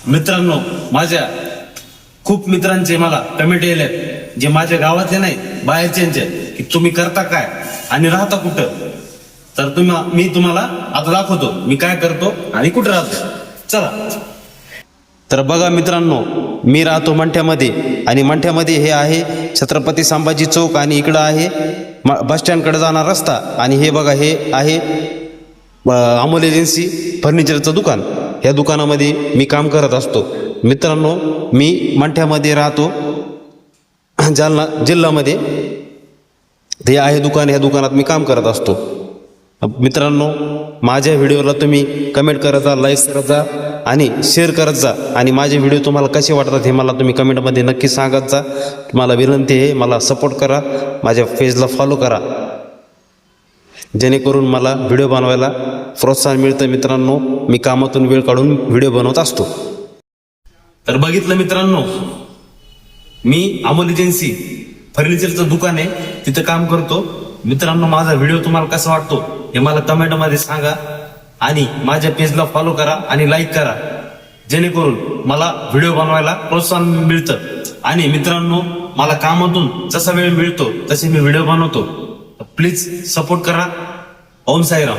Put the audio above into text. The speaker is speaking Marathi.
मित्रांनो, माझ्या खूप मित्रांचे मला कमेंट येले जे माझ्या गावातले नाही बाहेरच्यांचे, की तुम्ही करता काय आणि राहता कुठं. तर मी तुम्हाला आता दाखवतो मी काय करतो आणि कुठं राहतो. चला. तर बघा मित्रांनो, मी राहतो मंठ्यामध्ये आणि मंठ्यामध्ये हे आहे छत्रपती संभाजी चौक आणि इकडं आहे बस स्टँडकडे जाणार रस्ता. आणि हे बघा हे आहे अमोल एजन्सी फर्निचरचं दुकान. या दुकानामध्ये मी काम करत असतो. मित्रांनो, मी मंठ्यामध्ये राहतो, जालना जिल्ह्यामध्ये. ते आहे दुकान, ह्या दुकानात मी काम करत असतो. मित्रांनो, माझ्या व्हिडिओला तुम्ही कमेंट करत जा, लाईक करत जा आणि शेअर करत जा. आणि माझे व्हिडिओ तुम्हाला कसे वाटतात हे मला तुम्ही कमेंटमध्ये नक्की सांगत जा. तुम्हाला विनंती आहे, मला सपोर्ट करा, माझ्या पेजला फॉलो करा, जेणेकरून मला व्हिडिओ बनवायला प्रोत्साहन मिळतं. मित्रांनो, मी कामातून वेळ काढून व्हिडिओ बनवत असतो. तर बघितलं मित्रांनो, मी अमोल एजन्सी फर्निचरचं दुकान आहे, तिथं काम करतो. मित्रांनो, माझा व्हिडिओ तुम्हाला कसा वाटतो हे मला कमेंटमध्ये सांगा आणि माझ्या पेजला फॉलो करा आणि लाईक करा, जेणेकरून मला व्हिडिओ बनवायला प्रोत्साहन मिळतं. आणि मित्रांनो, मला कामातून जसा वेळ मिळतो तसे मी व्हिडिओ बनवतो. प्लीज सपोर्ट करा. ओम साईराम.